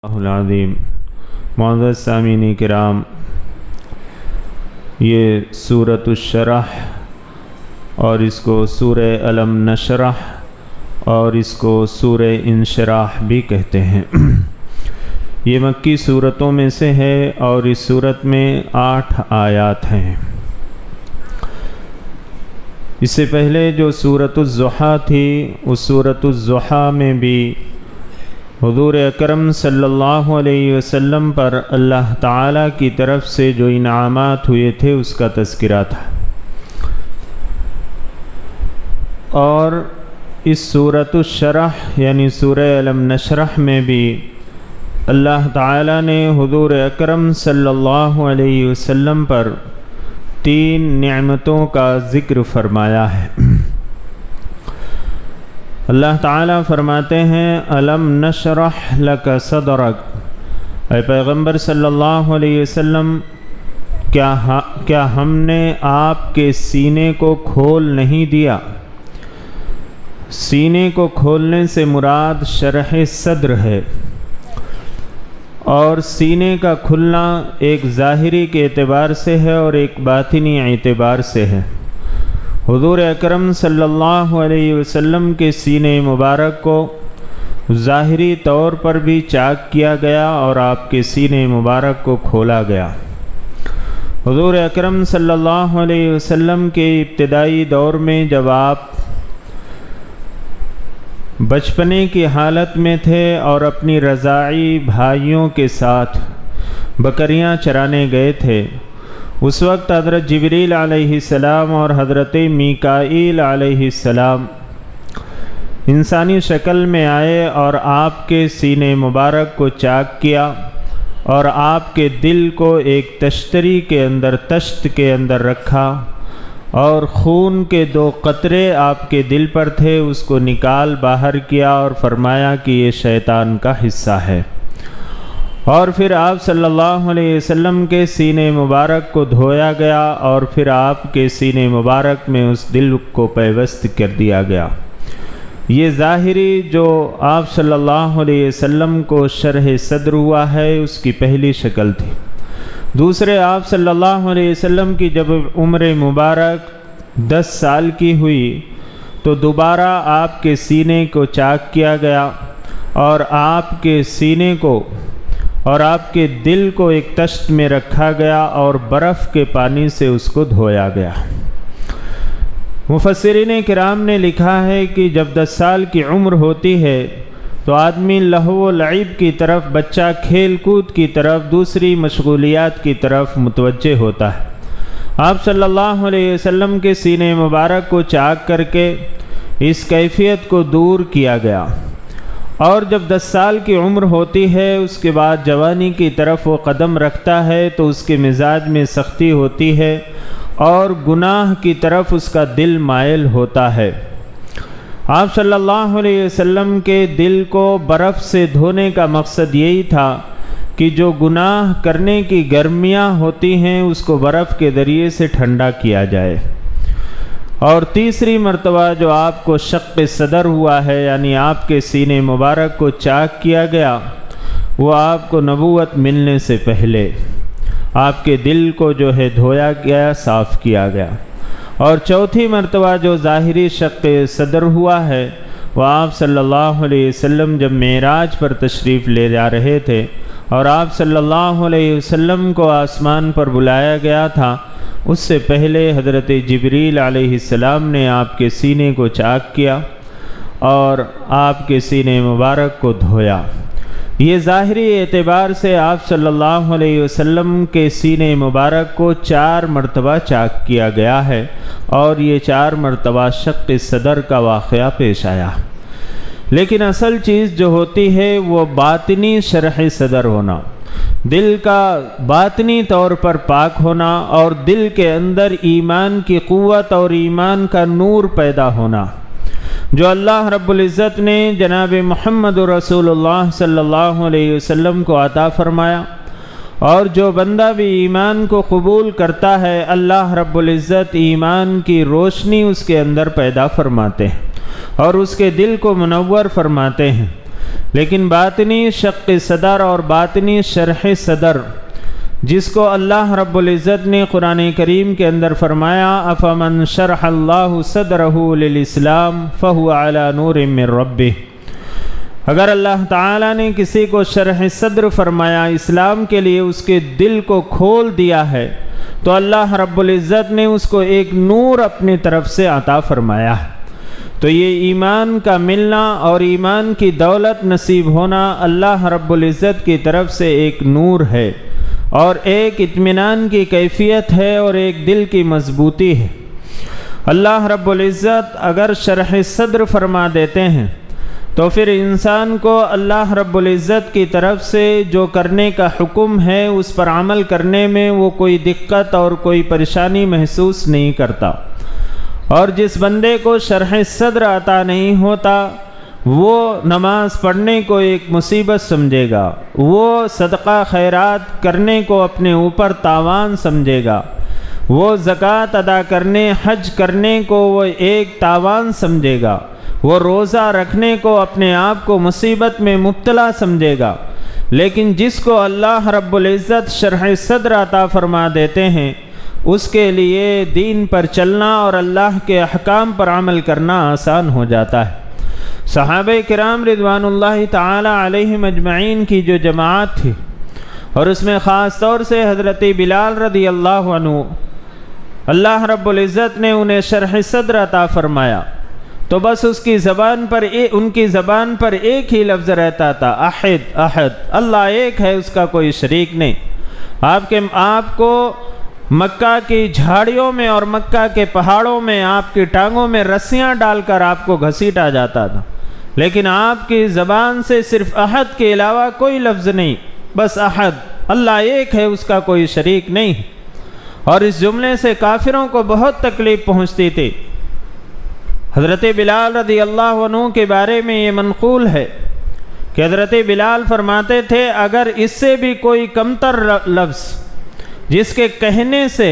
العظیم معزز سامعین کرام، یہ سورۃ الشرح اور اس کو سورہ الم نشرح اور اس کو سورہ انشراح بھی کہتے ہیں۔ یہ مکی سورتوں میں سے ہے اور اس سورت میں 8 آیات ہیں۔ اس سے پہلے جو سورۃ الضحیٰ تھی، اس سورۃ الضحیٰ میں بھی حضور اکرم صلی اللہ علیہ وسلم پر اللہ تعالیٰ کی طرف سے جو انعامات ہوئے تھے اس کا تذکرہ تھا، اور اس سورۃ الشرح یعنی سورہ الم نشرح میں بھی اللہ تعالیٰ نے حضور اکرم صلی اللہ علیہ وسلم پر 3 نعمتوں کا ذکر فرمایا ہے۔ اللہ تعالیٰ فرماتے ہیں الم نشرح لک صدرک، اے پیغمبر صلی اللہ علیہ وسلم، کیا ہم نے آپ کے سینے کو کھول نہیں دیا؟ سینے کو کھولنے سے مراد شرح صدر ہے، اور سینے کا کھلنا ایک ظاہری کے اعتبار سے ہے اور ایک باطنی اعتبار سے ہے۔ حضور اکرم صلی اللہ علیہ وسلم کے سینے مبارک کو ظاہری طور پر بھی چاک کیا گیا اور آپ کے سینے مبارک کو کھولا گیا۔ حضور اکرم صلی اللہ علیہ وسلم کے ابتدائی دور میں جب آپ بچپنے کی حالت میں تھے اور اپنی رضاعی بھائیوں کے ساتھ بکریاں چرانے گئے تھے، اس وقت حضرت جبریل علیہ السلام اور حضرت میکائیل علیہ السلام انسانی شکل میں آئے اور آپ کے سینے مبارک کو چاک کیا اور آپ کے دل کو ایک تشتری کے اندر، تشت کے اندر رکھا، اور خون کے 2 قطرے آپ کے دل پر تھے، اس کو نکال باہر کیا اور فرمایا کہ یہ شیطان کا حصہ ہے۔ اور پھر آپ صلی اللہ علیہ وسلم کے سینے مبارک کو دھویا گیا اور پھر آپ کے سینے مبارک میں اس دل کو پیوست کر دیا گیا۔ یہ ظاہری جو آپ صلی اللہ علیہ وسلم کو شرح صدر ہوا ہے اس کی پہلی شکل تھی۔ دوسرے، آپ صلی اللہ علیہ وسلم کی جب عمر مبارک 10 سال کی ہوئی تو دوبارہ آپ کے سینے کو چاک کیا گیا اور آپ کے سینے کو اور آپ کے دل کو ایک تشت میں رکھا گیا اور برف کے پانی سے اس کو دھویا گیا۔ مفسرین کرام نے لکھا ہے کہ جب 10 سال کی عمر ہوتی ہے تو آدمی لہو و لعب کی طرف، بچہ کھیل کود کی طرف، دوسری مشغولیات کی طرف متوجہ ہوتا ہے۔ آپ صلی اللہ علیہ وسلم کے سینے مبارک کو چاک کر کے اس کیفیت کو دور کیا گیا، اور جب 10 سال کی عمر ہوتی ہے اس کے بعد جوانی کی طرف وہ قدم رکھتا ہے تو اس کے مزاج میں سختی ہوتی ہے اور گناہ کی طرف اس کا دل مائل ہوتا ہے۔ آپ صلی اللہ علیہ وسلم کے دل کو برف سے دھونے کا مقصد یہی تھا کہ جو گناہ کرنے کی گرمیاں ہوتی ہیں اس کو برف کے ذریعے سے ٹھنڈا کیا جائے۔ اور تیسری مرتبہ جو آپ کو شق صدر ہوا ہے، یعنی آپ کے سینے مبارک کو چاک کیا گیا، وہ آپ کو نبوت ملنے سے پہلے آپ کے دل کو جو ہے دھویا گیا، صاف کیا گیا۔ اور چوتھی مرتبہ جو ظاہری شق صدر ہوا ہے وہ آپ صلی اللہ علیہ وسلم جب معراج پر تشریف لے جا رہے تھے اور آپ صلی اللہ علیہ وسلم کو آسمان پر بلایا گیا تھا، اس سے پہلے حضرت جبریل علیہ السلام نے آپ کے سینے کو چاک کیا اور آپ کے سینے مبارک کو دھویا۔ یہ ظاہری اعتبار سے آپ صلی اللہ علیہ وسلم کے سینے مبارک کو 4 مرتبہ چاک کیا گیا ہے، اور یہ 4 مرتبہ شق صدر کا واقعہ پیش آیا۔ لیکن اصل چیز جو ہوتی ہے وہ باطنی شرح صدر ہونا، دل کا باطنی طور پر پاک ہونا اور دل کے اندر ایمان کی قوت اور ایمان کا نور پیدا ہونا، جو اللہ رب العزت نے جناب محمد رسول اللہ صلی اللہ علیہ وسلم کو عطا فرمایا۔ اور جو بندہ بھی ایمان کو قبول کرتا ہے، اللہ رب العزت ایمان کی روشنی اس کے اندر پیدا فرماتے ہیں اور اس کے دل کو منور فرماتے ہیں۔ لیکن باطنی شق صدر اور باطنی شرح صدر، جس کو اللہ رب العزت نے قرآن کریم کے اندر فرمایا افمن شرح اللہ صدرہ للاسلام فہو علی نور من ربہ، اگر اللہ تعالیٰ نے کسی کو شرح صدر فرمایا، اسلام کے لیے اس کے دل کو کھول دیا ہے، تو اللہ رب العزت نے اس کو ایک نور اپنی طرف سے عطا فرمایا ہے۔ تو یہ ایمان کا ملنا اور ایمان کی دولت نصیب ہونا اللہ رب العزت کی طرف سے ایک نور ہے، اور ایک اطمینان کی کیفیت ہے، اور ایک دل کی مضبوطی ہے۔ اللہ رب العزت اگر شرح صدر فرما دیتے ہیں تو پھر انسان کو اللہ رب العزت کی طرف سے جو کرنے کا حکم ہے اس پر عمل کرنے میں وہ کوئی دقت اور کوئی پریشانی محسوس نہیں کرتا، اور جس بندے کو شرح صدر عطا نہیں ہوتا وہ نماز پڑھنے کو ایک مصیبت سمجھے گا، وہ صدقہ خیرات کرنے کو اپنے اوپر تاوان سمجھے گا، وہ زکوٰۃ ادا کرنے حج کرنے کو وہ ایک تاوان سمجھے گا، وہ روزہ رکھنے کو اپنے آپ کو مصیبت میں مبتلا سمجھے گا۔ لیکن جس کو اللہ رب العزت شرح صدر عطا فرما دیتے ہیں اس کے لیے دین پر چلنا اور اللہ کے احکام پر عمل کرنا آسان ہو جاتا ہے۔ صحابہ کرام رضوان اللہ تعالی علیہم اجمعین کی جو جماعت تھی، اور اس میں خاص طور سے حضرت بلال رضی اللہ عنہ، اللہ رب العزت نے انہیں شرح صدر عطا فرمایا تو بس ان کی زبان پر ایک ہی لفظ رہتا تھا، احد احد، اللہ ایک ہے، اس کا کوئی شریک نہیں۔ آپ کو مکہ کی جھاڑیوں میں اور مکہ کے پہاڑوں میں آپ کی ٹانگوں میں رسیاں ڈال کر آپ کو گھسیٹا جاتا تھا، لیکن آپ کی زبان سے صرف احد کے علاوہ کوئی لفظ نہیں، بس احد، اللہ ایک ہے، اس کا کوئی شریک نہیں۔ اور اس جملے سے کافروں کو بہت تکلیف پہنچتی تھی۔ حضرت بلال رضی اللہ عنہ کے بارے میں یہ منقول ہے کہ حضرت بلال فرماتے تھے اگر اس سے بھی کوئی کمتر لفظ جس کے کہنے سے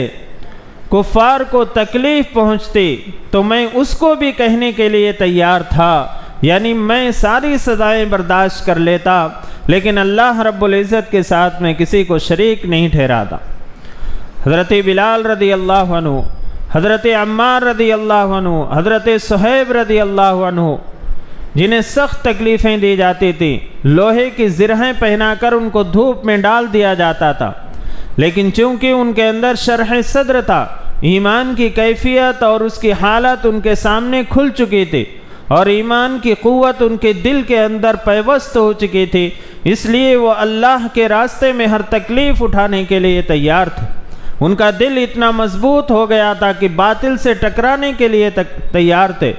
کفار کو تکلیف پہنچتی تو میں اس کو بھی کہنے کے لیے تیار تھا، یعنی میں ساری سزائیں برداشت کر لیتا، لیکن اللہ رب العزت کے ساتھ میں کسی کو شریک نہیں ٹھہراتا۔ حضرت بلال رضی اللہ عنہ، حضرت عمار رضی اللہ عنہ، حضرت صہیب رضی اللہ عنہ، جنہیں سخت تکلیفیں دی جاتی تھیں، لوہے کی زرہیں پہنا کر ان کو دھوپ میں ڈال دیا جاتا تھا، لیکن چونکہ ان کے اندر شرح صدر تھا، ایمان کی کیفیت اور اس کی حالت ان کے سامنے کھل چکی تھی، اور ایمان کی قوت ان کے دل کے اندر پیوست ہو چکی تھی، اس لیے وہ اللہ کے راستے میں ہر تکلیف اٹھانے کے لیے تیار تھے۔ ان کا دل اتنا مضبوط ہو گیا تھا کہ باطل سے ٹکرانے کے لیے تیار تھے،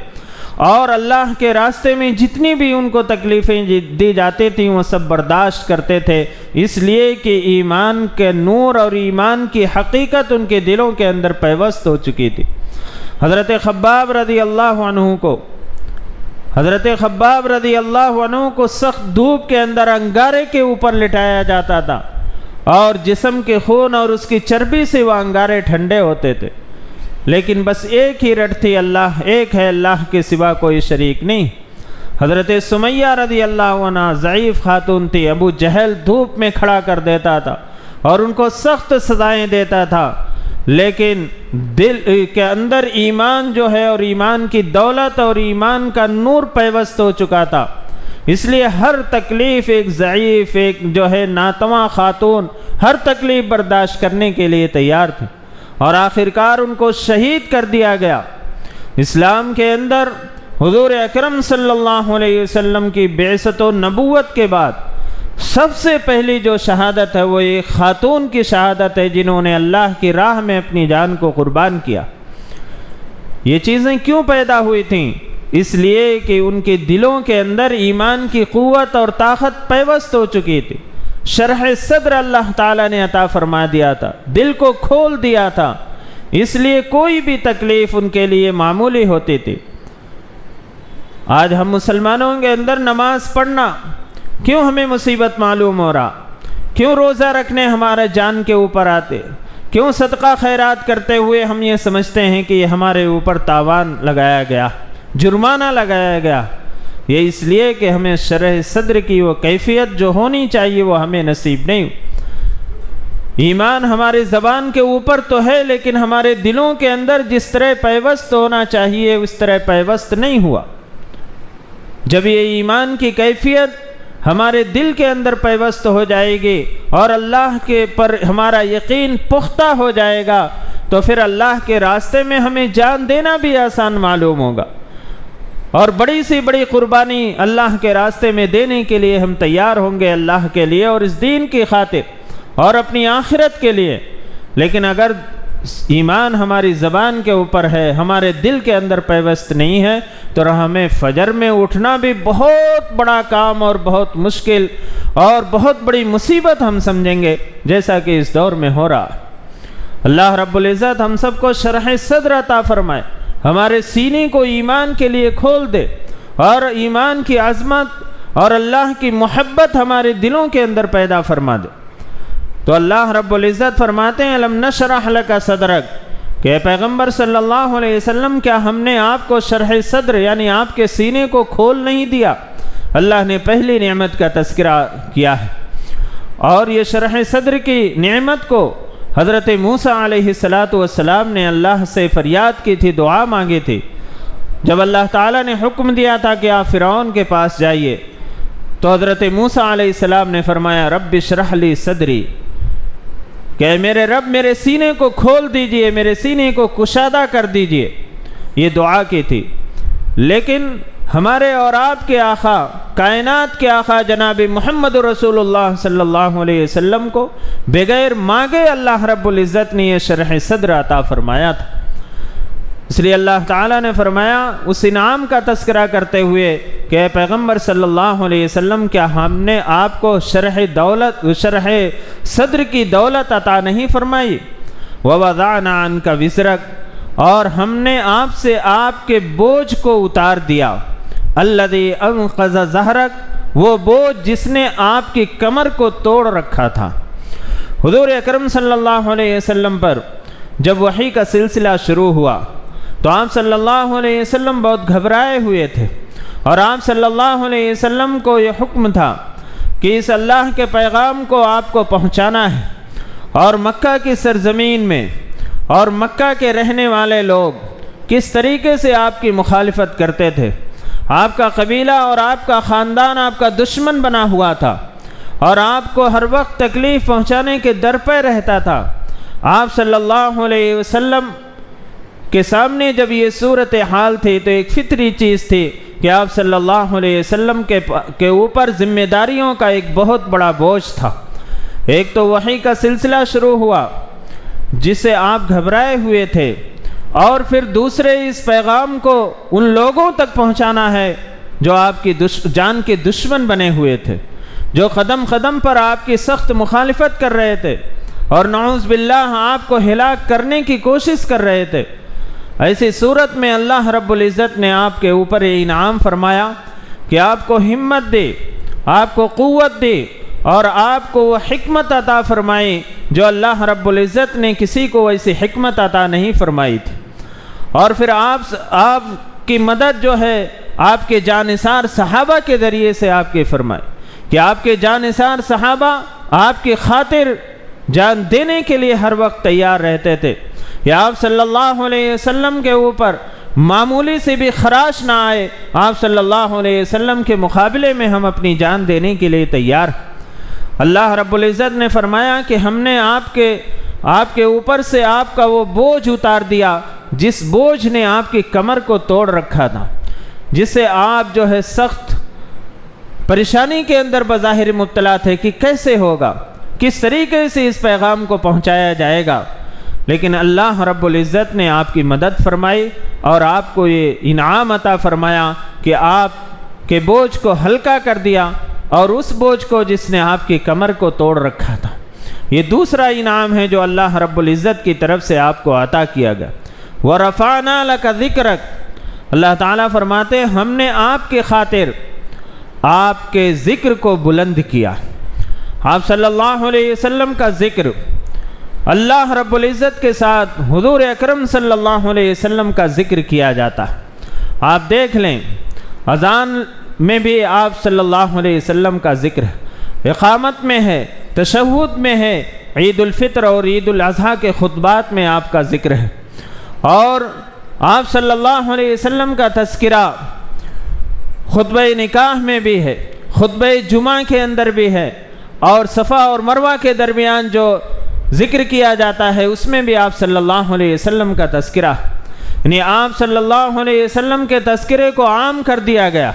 اور اللہ کے راستے میں جتنی بھی ان کو تکلیفیں دی جاتی تھیں وہ سب برداشت کرتے تھے، اس لیے کہ ایمان کے نور اور ایمان کی حقیقت ان کے دلوں کے اندر پیوست ہو چکی تھی۔ حضرت خباب رضی اللہ عنہ کو سخت دھوپ کے اندر انگارے کے اوپر لٹایا جاتا تھا، اور جسم کے خون اور اس کی چربی سے وہ انگارے ٹھنڈے ہوتے تھے، لیکن بس ایک ہی رٹ تھی، اللہ ایک ہے، اللہ کے سوا کوئی شریک نہیں۔ حضرت سمیہ رضی اللہ عنہ ضعیف خاتون تھی، ابو جہل دھوپ میں کھڑا کر دیتا تھا اور ان کو سخت سزائیں دیتا تھا، لیکن دل کے اندر ایمان جو ہے اور ایمان کی دولت اور ایمان کا نور پیوست ہو چکا تھا، اس لیے ہر تکلیف ایک ضعیف، ایک جو ہے ناتواں خاتون ہر تکلیف برداشت کرنے کے لیے تیار تھی، اور آخرکار ان کو شہید کر دیا گیا۔ اسلام کے اندر حضور اکرم صلی اللہ علیہ وسلم کی بعثت و نبوت کے بعد سب سے پہلی جو شہادت ہے وہ ایک خاتون کی شہادت ہے جنہوں نے اللہ کی راہ میں اپنی جان کو قربان کیا۔ یہ چیزیں کیوں پیدا ہوئی تھیں؟ اس لیے کہ ان کے دلوں کے اندر ایمان کی قوت اور طاقت پیوست ہو چکی تھی، شرح صدر اللہ تعالیٰ نے عطا فرما دیا تھا، دل کو کھول دیا تھا، اس لیے کوئی بھی تکلیف ان کے لیے معمولی ہوتی تھی۔ آج ہم مسلمانوں کے اندر نماز پڑھنا کیوں ہمیں مصیبت معلوم ہو رہا؟ کیوں روزہ رکھنے ہمارے جان کے اوپر آتے؟ کیوں صدقہ خیرات کرتے ہوئے ہم یہ سمجھتے ہیں کہ یہ ہمارے اوپر تاوان لگایا گیا، جرمانہ لگایا گیا؟ یہ اس لیے کہ ہمیں شرح صدر کی وہ کیفیت جو ہونی چاہیے وہ ہمیں نصیب نہیں۔ ایمان ہمارے زبان کے اوپر تو ہے، لیکن ہمارے دلوں کے اندر جس طرح پیوست ہونا چاہیے اس طرح پیوست نہیں ہوا۔ جب یہ ایمان کی کیفیت ہمارے دل کے اندر پیوست ہو جائے گی اور اللہ کے پر ہمارا یقین پختہ ہو جائے گا تو پھر اللہ کے راستے میں ہمیں جان دینا بھی آسان معلوم ہوگا، اور بڑی سی بڑی قربانی اللہ کے راستے میں دینے کے لیے ہم تیار ہوں گے، اللہ کے لیے اور اس دین کی خاطر اور اپنی آخرت کے لیے۔ لیکن اگر ایمان ہماری زبان کے اوپر ہے، ہمارے دل کے اندر پیوست نہیں ہے، تو ہمیں فجر میں اٹھنا بھی بہت بڑا کام اور بہت مشکل اور بہت بڑی مصیبت ہم سمجھیں گے، جیسا کہ اس دور میں ہو رہا۔ اللہ رب العزت ہم سب کو شرح صدر عطا فرمائے، ہمارے سینے کو ایمان کے لیے کھول دے، اور ایمان کی عظمت اور اللہ کی محبت ہمارے دلوں کے اندر پیدا فرما دے۔ تو اللہ رب العزت فرماتے ہیں الم نشرح لک صدرک، کہ پیغمبر صلی اللہ علیہ وسلم کیا ہم نے آپ کو شرح صدر یعنی آپ کے سینے کو کھول نہیں دیا؟ اللہ نے پہلی نعمت کا تذکرہ کیا ہے، اور یہ شرح صدر کی نعمت کو حضرت موسیٰ علیہ السلام نے اللہ سے فریاد کی تھی، دعا مانگی تھی۔ جب اللہ تعالیٰ نے حکم دیا تھا کہ آپ فرعون کے پاس جائیے، تو حضرت موسیٰ علیہ السلام نے فرمایا رب اشرح لی صدری، کہ میرے رب میرے سینے کو کھول دیجئے، میرے سینے کو کشادہ کر دیجئے، یہ دعا کی تھی۔ لیکن ہمارے اور آپ کے آقا، کائنات کے آقا جناب محمد رسول اللہ صلی اللہ علیہ وسلم کو بغیر مانگے اللہ رب العزت نے یہ شرح صدر عطا فرمایا تھا۔ اس لیے اللہ تعالیٰ نے فرمایا اس انعام کا تذکرہ کرتے ہوئے کہ اے پیغمبر صلی اللہ علیہ وسلم کیا ہم نے آپ کو شرح صدر کی دولت عطا نہیں فرمائی؟ وَوَضَعْنَا عَنْكَ وِزْرَكَ، اور ہم نے آپ سے آپ کے بوجھ کو اتار دیا، الَّذِي أَنْقَضَ ظَهْرَكَ، وہ بوجھ جس نے آپ کی کمر کو توڑ رکھا تھا۔ حضور اکرم صلی اللہ علیہ وسلم پر جب وحی کا سلسلہ شروع ہوا تو آپ صلی اللہ علیہ وسلم بہت گھبرائے ہوئے تھے، اور آپ صلی اللہ علیہ وسلم کو یہ حکم تھا کہ اس اللہ کے پیغام کو آپ کو پہنچانا ہے، اور مکہ کی سرزمین میں اور مکہ کے رہنے والے لوگ کس طریقے سے آپ کی مخالفت کرتے تھے، آپ کا قبیلہ اور آپ کا خاندان آپ کا دشمن بنا ہوا تھا، اور آپ کو ہر وقت تکلیف پہنچانے کے در پہ رہتا تھا۔ آپ صلی اللہ علیہ وسلم کے سامنے جب یہ صورتحال تھی تو ایک فطری چیز تھی کہ آپ صلی اللہ علیہ وسلم کے اوپر ذمہ داریوں کا ایک بہت بڑا بوجھ تھا۔ ایک تو وحی کا سلسلہ شروع ہوا جس سے آپ گھبرائے ہوئے تھے، اور پھر دوسرے اس پیغام کو ان لوگوں تک پہنچانا ہے جو آپ کی جان کے دشمن بنے ہوئے تھے، جو قدم قدم پر آپ کی سخت مخالفت کر رہے تھے اور نعوذ باللہ آپ کو ہلاک کرنے کی کوشش کر رہے تھے۔ ایسی صورت میں اللہ رب العزت نے آپ کے اوپر یہ انعام فرمایا کہ آپ کو ہمت دے، آپ کو قوت دے، اور آپ کو وہ حکمت عطا فرمائی جو اللہ رب العزت نے کسی کو ایسی حکمت عطا نہیں فرمائی تھی۔ اور پھر آپ کی مدد جو ہے آپ کے جانثار صحابہ کے ذریعے سے آپ کی فرمائی کہ آپ کے جانثار صحابہ آپ کی خاطر جان دینے کے لیے ہر وقت تیار رہتے تھے، یا آپ صلی اللہ علیہ وسلم کے اوپر معمولی سے بھی خراش نہ آئے، آپ صلی اللہ علیہ وسلم کے مقابلے میں ہم اپنی جان دینے کے لیے تیار۔ اللہ رب العزت نے فرمایا کہ ہم نے آپ کے اوپر سے آپ کا وہ بوجھ اتار دیا جس بوجھ نے آپ کی کمر کو توڑ رکھا تھا، جس سے آپ جو ہے سخت پریشانی کے اندر بظاہر مبتلا تھے کہ کیسے ہوگا، کس طریقے سے اس پیغام کو پہنچایا جائے گا۔ لیکن اللہ رب العزت نے آپ کی مدد فرمائی اور آپ کو یہ انعام عطا فرمایا کہ آپ کے بوجھ کو ہلکا کر دیا، اور اس بوجھ کو جس نے آپ کی کمر کو توڑ رکھا تھا۔ یہ دوسرا انعام ہے جو اللہ رب العزت کی طرف سے آپ کو عطا کیا گیا۔ وَرَفَعْنَا لَكَ ذِكْرَكَ، اللہ تعالیٰ فرماتے ہیں ہم نے آپ کے خاطر آپ کے ذکر کو بلند کیا۔ آپ صلی اللہ علیہ وسلم کا ذکر اللہ رب العزت کے ساتھ حضور اکرم صلی اللہ علیہ وسلم کا ذکر کیا جاتا ہے۔ آپ دیکھ لیں اذان میں بھی آپ صلی اللہ علیہ وسلم کا ذکر ہے، اقامت میں ہے، تشہد میں ہے، عید الفطر اور عید الاضحیٰ کے خطبات میں آپ کا ذکر ہے، اور آپ صلی اللہ علیہ وسلم کا تذکرہ خطبہ نکاح میں بھی ہے، خطبہ جمعہ کے اندر بھی ہے، اور صفا اور مروہ کے درمیان جو ذکر کیا جاتا ہے اس میں بھی آپ صلی اللہ علیہ وسلم کا تذکرہ، یعنی آپ صلی اللہ علیہ وسلم کے تذکرے کو عام کر دیا گیا،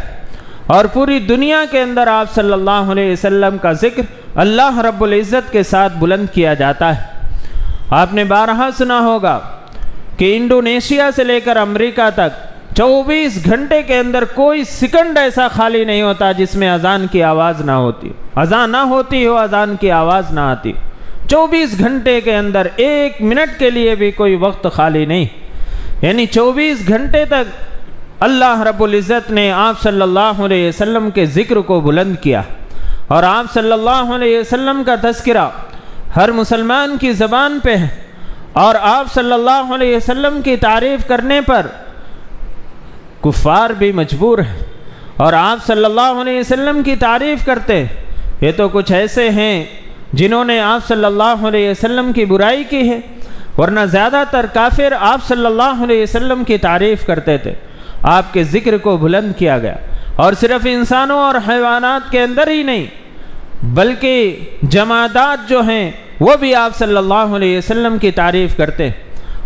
اور پوری دنیا کے اندر آپ صلی اللہ علیہ وسلم کا ذکر اللہ رب العزت کے ساتھ بلند کیا جاتا ہے۔ آپ نے بارہا سنا ہوگا کہ انڈونیشیا سے لے کر امریکہ تک 24 گھنٹے کے اندر کوئی سیکنڈ ایسا خالی نہیں ہوتا جس میں اذان کی آواز نہ ہوتی، اذان نہ ہوتی ہو، اذان کی آواز نہ آتی۔ 24 گھنٹے کے اندر 1 منٹ کے لیے بھی کوئی وقت خالی نہیں، یعنی 24 گھنٹے تک اللہ رب العزت نے آپ صلی اللہ علیہ وسلم کے ذکر کو بلند کیا، اور آپ صلی اللہ علیہ وسلم کا تذکرہ ہر مسلمان کی زبان پہ ہے، اور آپ صلی اللہ علیہ وسلم کی تعریف کرنے پر کفار بھی مجبور ہیں، اور آپ صلی اللہ علیہ وسلم کی تعریف کرتے۔ یہ تو کچھ ایسے ہیں جنہوں نے آپ صلی اللہ علیہ وسلم کی برائی کی ہے، ورنہ زیادہ تر کافر آپ صلی اللہ علیہ وسلم کی تعریف کرتے تھے۔ آپ کے ذکر کو بلند کیا گیا، اور صرف انسانوں اور حیوانات کے اندر ہی نہیں بلکہ جمادات جو ہیں وہ بھی آپ صلی اللہ علیہ وسلم کی تعریف کرتے۔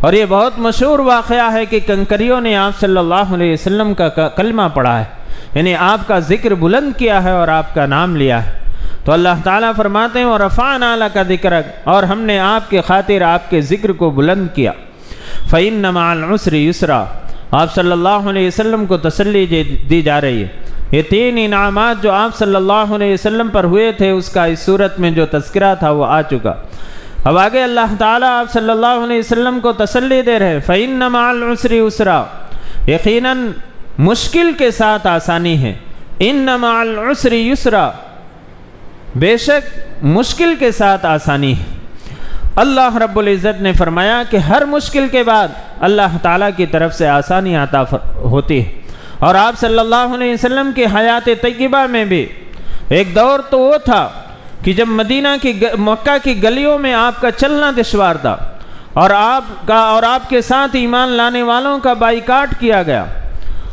اور یہ بہت مشہور واقعہ ہے کہ کنکریوں نے آپ صلی اللہ علیہ وسلم کا کلمہ پڑھا ہے، یعنی آپ کا ذکر بلند کیا ہے اور آپ کا نام لیا ہے۔ تو اللہ تعالیٰ فرماتے ہیں وَرَفَعْنَا لَكَ ذِكْرَكَ، اور ہم نے آپ کے خاطر آپ کے ذکر کو بلند کیا۔ فَإِنَّ مَعَ الْعُسْرِ يُسْرًا، آپ صلی اللہ علیہ وسلم کو تسلی دی جا رہی ہے۔ یہ 3 انعامات جو آپ صلی اللہ علیہ وسلم پر ہوئے تھے اس کا اس صورت میں جو تذکرہ تھا وہ آ چکا۔ اب آگے اللہ تعالیٰ آپ صلی اللہ علیہ وسلم کو تسلی دے رہے، فَإِنَّ مَعَ الْعُسْرِ يُسْرًا، یقیناً مشکل کے ساتھ آسانی ہے۔ إِنَّ مَعَ الْعُسْرِ يُسْرًا، بے شک مشکل کے ساتھ آسانی ہے۔ اللہ رب العزت نے فرمایا کہ ہر مشکل کے بعد اللہ تعالیٰ کی طرف سے آسانی عطا ہوتی ہے، اور آپ صلی اللہ علیہ وسلم کی حیات طیبہ میں بھی ایک دور تو وہ تھا کہ جب مکہ کی گلیوں میں آپ کا چلنا دشوار تھا، اور آپ کے ساتھ ایمان لانے والوں کا بائیکاٹ کیا گیا،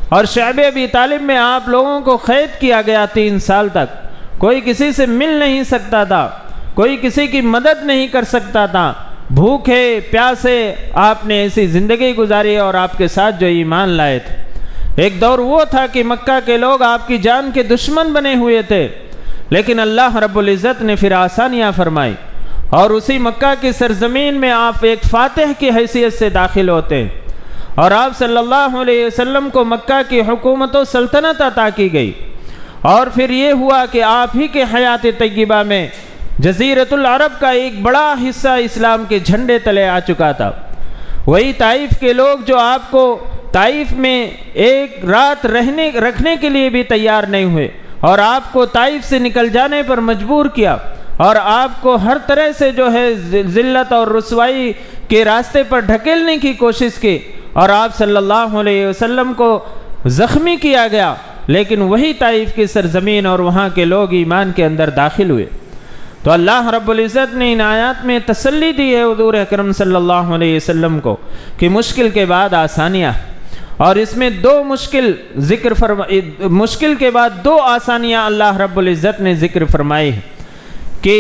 اور شعب ابی طالب میں آپ لوگوں کو قید کیا گیا 3 سال تک، کوئی کسی سے مل نہیں سکتا تھا، کوئی کسی کی مدد نہیں کر سکتا تھا، بھوکے پیاسے آپ نے ایسی زندگی گزاری اور آپ کے ساتھ جو ایمان لائے تھے۔ ایک دور وہ تھا کہ مکہ کے لوگ آپ کی جان کے دشمن بنے ہوئے تھے، لیکن اللہ رب العزت نے پھر آسانیاں فرمائی، اور اسی مکہ کی سرزمین میں آپ ایک فاتح کی حیثیت سے داخل ہوتے ہیں، اور آپ صلی اللہ علیہ وسلم کو مکہ کی حکومت و سلطنت عطا کی گئی، اور پھر یہ ہوا کہ آپ ہی کے حیات طیبہ میں جزیرۃ العرب کا ایک بڑا حصہ اسلام کے جھنڈے تلے آ چکا تھا۔ وہی طائف کے لوگ جو آپ کو طائف میں ایک رات رکھنے کے لیے بھی تیار نہیں ہوئے، اور آپ کو طائف سے نکل جانے پر مجبور کیا، اور آپ کو ہر طرح سے جو ہے ذلت اور رسوائی کے راستے پر ڈھکیلنے کی کوشش کی، اور آپ صلی اللہ علیہ وسلم کو زخمی کیا گیا، لیکن وہی طائف کی سرزمین اور وہاں کے لوگ ایمان کے اندر داخل ہوئے۔ تو اللہ رب العزت نے ان آیات میں تسلی دی ہے حضور اکرم صلی اللہ علیہ وسلم کو کہ مشکل کے بعد آسانیاں، اور اس میں مشکل کے بعد 2 آسانیاں اللہ رب العزت نے ذکر فرمائی ہے کہ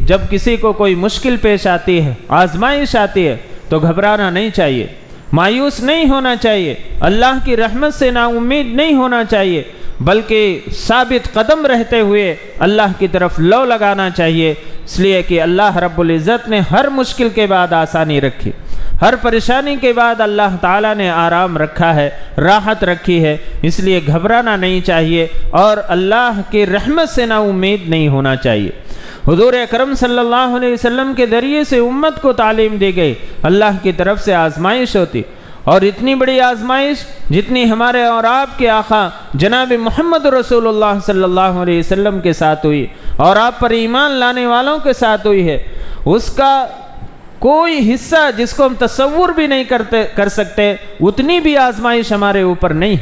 جب کسی کو کوئی مشکل پیش آتی ہے، آزمائش آتی ہے، تو گھبرانا نہیں چاہیے، مایوس نہیں ہونا چاہیے، اللہ کی رحمت سے نا امید نہیں ہونا چاہیے، بلکہ ثابت قدم رہتے ہوئے اللہ کی طرف لو لگانا چاہیے، اس لیے کہ اللہ رب العزت نے ہر مشکل کے بعد آسانی رکھی، ہر پریشانی کے بعد اللہ تعالیٰ نے آرام رکھا ہے، راحت رکھی ہے، اس لیے گھبرانا نہیں چاہیے، اور اللہ کی رحمت سے نا امید نہیں ہونا چاہیے۔ حضور اکرم صلی اللہ علیہ وسلم کے ذریعے سے امت کو تعلیم دی گئی اللہ کی طرف سے آزمائش ہوتی، اور اتنی بڑی آزمائش جتنی ہمارے اور آپ کے آقا جناب محمد رسول اللہ صلی اللہ علیہ وسلم کے ساتھ ہوئی، اور آپ پر ایمان لانے والوں کے ساتھ ہوئی ہے، اس کا کوئی حصہ جس کو ہم تصور بھی نہیں کر سکتے، اتنی بھی آزمائش ہمارے اوپر نہیں،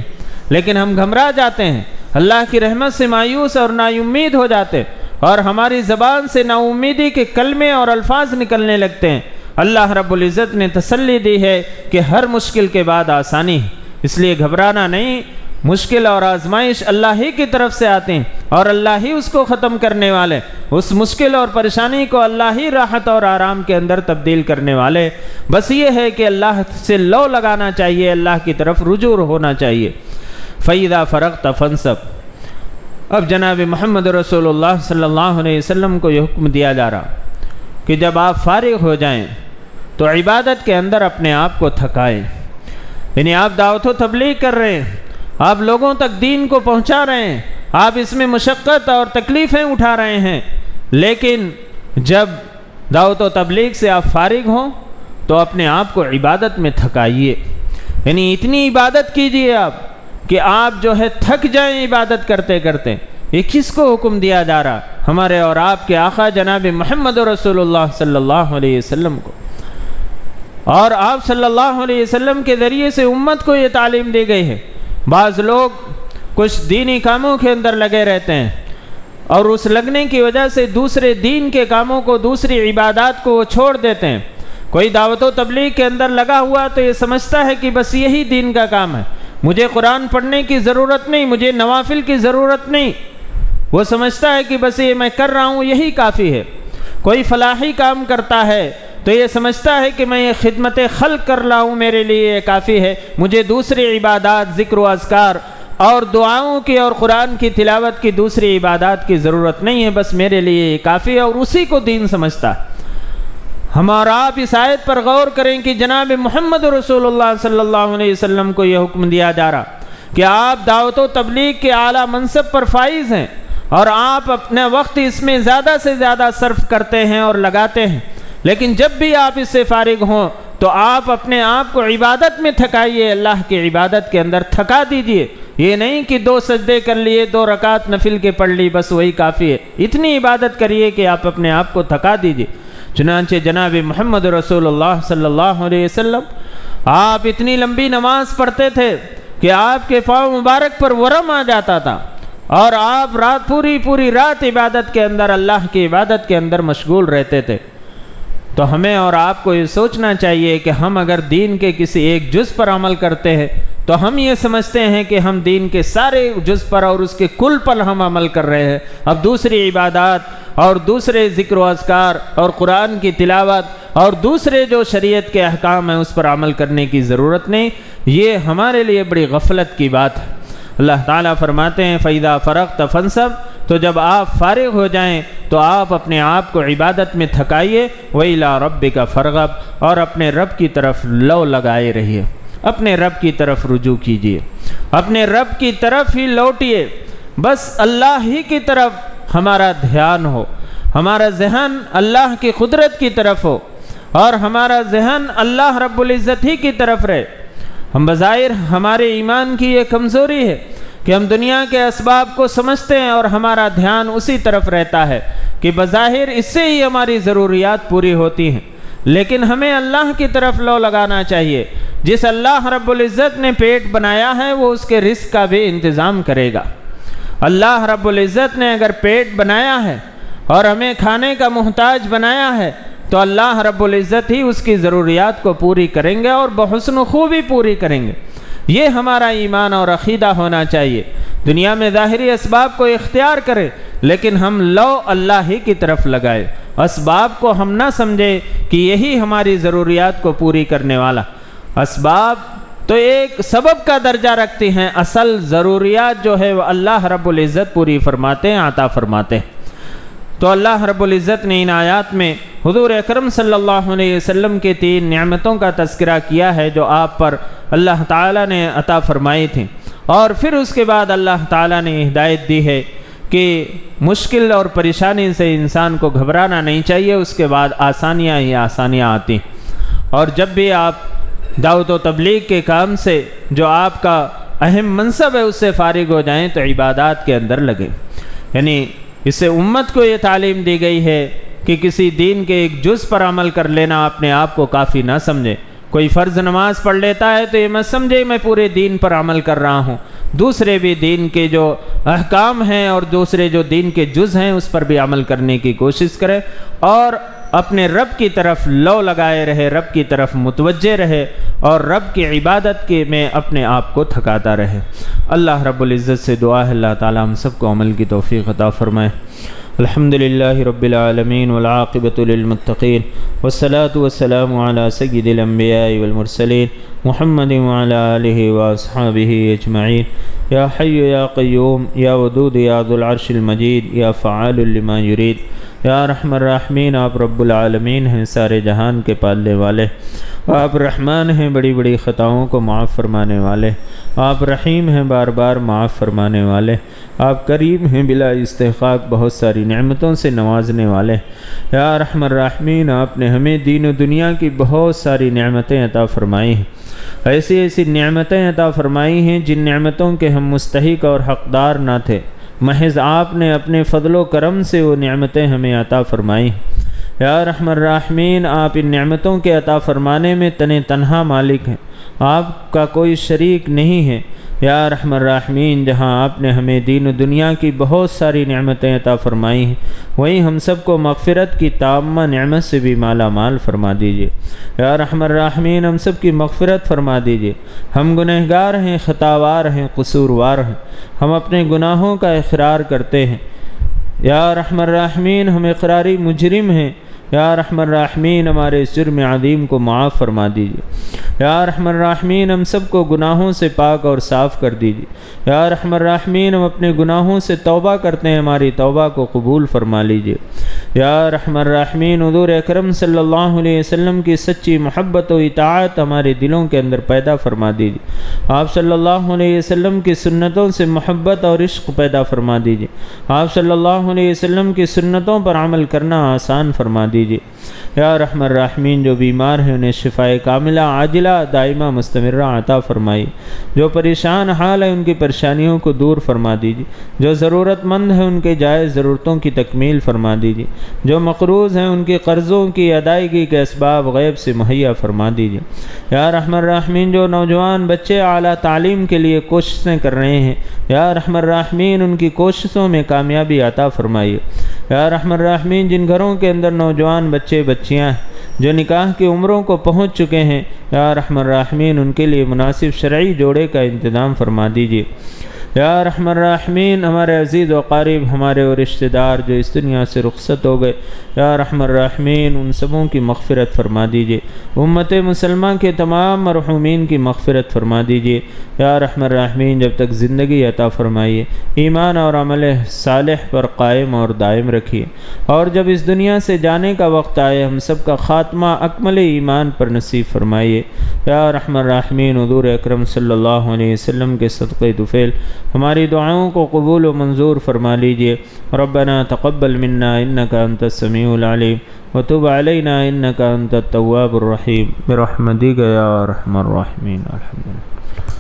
لیکن ہم گھبرا جاتے ہیں۔ اللہ کی رحمت سے مایوس اور نا امید ہو جاتے اور ہماری زبان سے نا امیدی کے کلمے اور الفاظ نکلنے لگتے ہیں۔ اللہ رب العزت نے تسلی دی ہے کہ ہر مشکل کے بعد آسانی ہے، اس لیے گھبرانا نہیں۔ مشکل اور آزمائش اللہ ہی کی طرف سے آتے ہیں اور اللہ ہی اس کو ختم کرنے والے، اس مشکل اور پریشانی کو اللہ ہی راحت اور آرام کے اندر تبدیل کرنے والے۔ بس یہ ہے کہ اللہ سے لو لگانا چاہیے، اللہ کی طرف رجوع ہونا چاہیے۔ فَإِذَا فَرَغْتَ فَانْصَبْ۔ اب جناب محمد رسول اللہ صلی اللہ علیہ وسلم کو یہ حکم دیا جا رہا کہ جب آپ فارغ ہو جائیں تو عبادت کے اندر اپنے آپ کو تھکائیں، یعنی آپ دعوت و تبلیغ کر رہے ہیں، آپ لوگوں تک دین کو پہنچا رہے ہیں، آپ اس میں مشقت اور تکلیفیں اٹھا رہے ہیں، لیکن جب دعوت و تبلیغ سے آپ فارغ ہوں تو اپنے آپ کو عبادت میں تھکائیے، یعنی اتنی عبادت کیجیے آپ کہ آپ جو ہے تھک جائیں عبادت کرتے کرتے۔ یہ کس کو حکم دیا جا رہا؟ ہمارے اور آپ کے آقا جناب محمد رسول اللہ صلی اللہ علیہ وسلم کو۔ اور آپ صلی اللہ علیہ وسلم کے ذریعے سے امت کو یہ تعلیم دی گئی ہے۔ بعض لوگ کچھ دینی کاموں کے اندر لگے رہتے ہیں اور اس لگنے کی وجہ سے دوسرے دین کے کاموں کو، دوسری عبادات کو وہ چھوڑ دیتے ہیں۔ کوئی دعوت و تبلیغ کے اندر لگا ہوا تو یہ سمجھتا ہے کہ بس یہی دین کا کام ہے، مجھے قرآن پڑھنے کی ضرورت نہیں، مجھے نوافل کی ضرورت نہیں۔ وہ سمجھتا ہے کہ بس یہ میں کر رہا ہوں یہی کافی ہے۔ کوئی فلاحی کام کرتا ہے تو یہ سمجھتا ہے کہ میں یہ خدمت خلق کر رہا ہوں، میرے لیے یہ کافی ہے، مجھے دوسری عبادات، ذکر و اذکار اور دعاؤں کی اور قرآن کی تلاوت کی دوسری عبادات کی ضرورت نہیں ہے، بس میرے لیے یہ کافی ہے، اور اسی کو دین سمجھتا ہے۔ ہم اور آپ اس آیت پر غور کریں کہ جناب محمد رسول اللہ صلی اللہ علیہ وسلم کو یہ حکم دیا جا رہا کہ آپ دعوت و تبلیغ کے اعلیٰ منصب پر فائز ہیں اور آپ اپنا وقت اس میں زیادہ سے زیادہ صرف کرتے ہیں اور لگاتے ہیں، لیکن جب بھی آپ اس سے فارغ ہوں تو آپ اپنے آپ کو عبادت میں تھکائیے، اللہ کی عبادت کے اندر تھکا دیجئے۔ یہ نہیں کہ 2 سجدے کر لیے، 2 رکعت نفل کے پڑھ لی، بس وہی کافی ہے۔ اتنی عبادت کریے کہ آپ اپنے آپ کو تھکا دیجئے۔ چنانچہ جناب محمد رسول اللہ صلی اللہ علیہ وسلم آپ اتنی لمبی نماز پڑھتے تھے کہ آپ کے پاؤں مبارک پر ورم آ جاتا تھا، اور آپ پوری رات عبادت کے اندر، اللہ کی عبادت کے اندر مشغول رہتے تھے۔ تو ہمیں اور آپ کو یہ سوچنا چاہیے کہ ہم اگر دین کے کسی ایک جز پر عمل کرتے ہیں تو ہم یہ سمجھتے ہیں کہ ہم دین کے سارے جز پر اور اس کے کل پر ہم عمل کر رہے ہیں۔ اب دوسری عبادات اور دوسرے ذکر و اذکار اور قرآن کی تلاوت اور دوسرے جو شریعت کے احکام ہیں اس پر عمل کرنے کی ضرورت نہیں۔ یہ ہمارے لیے بڑی غفلت کی بات ہے۔ اللہ تعالیٰ فرماتے ہیں فَإِذَا فَرَغْتَ فَانْصَبْ، تو جب آپ فارغ ہو جائیں تو آپ اپنے آپ کو عبادت میں تھکائیے، وَإِلَىٰ رَبِّكَ فَارْغَب، اور اپنے رب کی طرف لو لگائے رہیے، اپنے رب کی طرف رجوع کیجیے، اپنے رب کی طرف ہی لوٹیے، بس اللہ ہی کی طرف ہمارا دھیان ہو، ہمارا ذہن اللہ کی قدرت کی طرف ہو، اور ہمارا ذہن اللہ رب العزت ہی کی طرف رہے۔ ہم بظاہر ہمارے ایمان کی یہ کمزوری ہے کہ ہم دنیا کے اسباب کو سمجھتے ہیں اور ہمارا دھیان اسی طرف رہتا ہے کہ بظاہر اس سے ہی ہماری ضروریات پوری ہوتی ہیں، لیکن ہمیں اللہ کی طرف لو لگانا چاہیے۔ جس اللہ رب العزت نے پیٹ بنایا ہے وہ اس کے رزق کا بھی انتظام کرے گا۔ اللہ رب العزت نے اگر پیٹ بنایا ہے اور ہمیں کھانے کا محتاج بنایا ہے تو اللہ رب العزت ہی اس کی ضروریات کو پوری کریں گے اور بحسن و خوبی پوری کریں گے۔ یہ ہمارا ایمان اور عقیدہ ہونا چاہیے۔ دنیا میں ظاہری اسباب کو اختیار کریں، لیکن ہم لو اللہ ہی کی طرف لگائے، اسباب کو ہم نہ سمجھے کہ یہی ہماری ضروریات کو پوری کرنے والا۔ اسباب تو ایک سبب کا درجہ رکھتی ہیں، اصل ضروریات جو ہے وہ اللہ رب العزت پوری فرماتے ہیں، عطا فرماتے ہیں۔ تو اللہ رب العزت نے ان آیات میں حضور اکرم صلی اللہ علیہ وسلم کے 3 نعمتوں کا تذکرہ کیا ہے جو آپ پر اللہ تعالیٰ نے عطا فرمائی تھیں، اور پھر اس کے بعد اللہ تعالیٰ نے ہدایت دی ہے کہ مشکل اور پریشانی سے انسان کو گھبرانا نہیں چاہیے، اس کے بعد آسانیاں ہی آسانیاں آتی ہیں۔ اور جب بھی آپ دعوت و تبلیغ کے کام سے جو آپ کا اہم منصب ہے اس سے فارغ ہو جائیں تو عبادات کے اندر لگیں، یعنی اس سے امت کو یہ تعلیم دی گئی ہے کہ کسی دین کے ایک جز پر عمل کر لینا اپنے آپ کو کافی نہ سمجھے۔ کوئی فرض نماز پڑھ لیتا ہے تو یہ مت سمجھے میں پورے دین پر عمل کر رہا ہوں، دوسرے بھی دین کے جو احکام ہیں اور دوسرے جو دین کے جز ہیں اس پر بھی عمل کرنے کی کوشش کرے، اور اپنے رب کی طرف لو لگائے رہے، رب کی طرف متوجہ رہے، اور رب کی عبادت کے میں اپنے آپ کو تھکاتا رہے۔ اللہ رب العزت سے دعا ہے اللہ تعالی ہم سب کو عمل کی توفیق عطا فرمائے۔ الحمدللہ رب العالمین والعاقبۃ للمتقین والصلاة والسلام علی سید الانبیاء والمرسلین محمد وعلی آلہ واصحابہ اجمعین۔ یا حی یا قیوم یا ودود یا ذو العرش المجید یا فعال لما یرید۔ یا ارحم الراحمین، آپ رب العالمین ہیں، سارے جہان کے پالنے والے، آپ رحمان ہیں، بڑی بڑی خطاؤں کو معاف فرمانے والے، آپ رحیم ہیں، بار بار معاف فرمانے والے، آپ کریم ہیں، بلا استحقاق بہت ساری نعمتوں سے نوازنے والے۔ یا ارحم الراحمین، آپ نے ہمیں دین و دنیا کی بہت ساری نعمتیں عطا فرمائی ہیں، ایسی ایسی نعمتیں عطا فرمائی ہیں جن نعمتوں کے ہم مستحق اور حقدار نہ تھے، محض آپ نے اپنے فضل و کرم سے وہ نعمتیں ہمیں عطا فرمائی۔ یا ارحم الراحمین، آپ ان نعمتوں کے عطا فرمانے میں تنہا مالک ہیں، آپ کا کوئی شریک نہیں ہے۔ یا ارحم الراحمین، جہاں آپ نے ہمیں دین و دنیا کی بہت ساری نعمتیں عطا فرمائی ہیں، وہیں ہم سب کو مغفرت کی تامہ نعمت سے بھی مالا مال فرما دیجیے۔ یا ارحم الراحمین، ہم سب کی مغفرت فرما دیجیے، ہم گنہگار ہیں، خطاوار ہیں، قصوروار ہیں، ہم اپنے گناہوں کا اقرار کرتے ہیں۔ یا ارحم الراحمین، ہم اقراری مجرم ہیں، یا ارحم الراحمین ہمارے اس جرم عظیم کو معاف فرما دیجیے۔ یا ارحم الراحمین، ہم سب کو گناہوں سے پاک اور صاف کر دیجیے۔ یا ارحم الراحمین، ہم اپنے گناہوں سے توبہ کرتے ہیں، ہماری توبہ کو قبول فرما لیجیے۔ یا ارحم الراحمین، حضور اکرم صلی اللہ علیہ وسلم کی سچی محبت و اطاعت ہمارے دلوں کے اندر پیدا فرما دیجیے، آپ صلی اللہ علیہ وسلم کی سنتوں سے محبت اور عشق پیدا فرما دیجیے، آپ صلی اللہ علیہ وسلم کی سنتوں پر عمل کرنا آسان فرما دیجیے۔ یا ارحم الراحمین، جو بیمار ہیں انہیں شفائے کاملہ عاجلہ دائمہ مستمرہ عطا فرمائی، جو پریشان حال ہے ان کی پریشانیوں کو دور فرما دیجیے، جو ضرورت مند ہیں ان کے جائز ضرورتوں کی تکمیل فرما دیجیے، جو مقروض ہیں ان کے قرضوں کی ادائیگی کے اسباب غیب سے مہیا فرما دیجیے۔ یا ارحم الراحمین، جو نوجوان بچے اعلیٰ تعلیم کے لیے کوششیں کر رہے ہیں، یا ارحم الراحمین ان کی کوششوں میں کامیابی عطا فرمائیے۔ یا ارحم الراحمین، جن گھروں کے اندر نوجوان بچے بچیاں ہیں جو نکاح کی عمروں کو پہنچ چکے ہیں، یا ارحم الراحمین ان کے لیے مناسب شرعی جوڑے کا انتظام فرما دیجیے۔ یا ارحم الراحمین، ہمارے عزیز و قارب، ہمارے وہ رشتہ دار جو اس دنیا سے رخصت ہو گئے، یا ارحم الراحمین ان سبوں کی مغفرت فرما دیجیے، امت مسلمہ کے تمام مرحومین کی مغفرت فرما دیجیے۔ یا ارحم الراحمین، جب تک زندگی عطا فرمائیے، ایمان اور عمل صالح پر قائم اور دائم رکھیے، اور جب اس دنیا سے جانے کا وقت آئے ہم سب کا خاتمہ اکمل ایمان پر نصیب فرمائیے۔ یا ارحم الراحمین، حضور اکرم صلی اللہ علیہ وسلم کے صدقے طفیل ہماری دعاؤں کو قبول و منظور فرما لیجیے۔ ربنا تقبل منا انک انت السمیع العلیم وتب علینا انک انت التواب الرحیم برحمتک یا ارحم الراحمین۔ الحمدللہ۔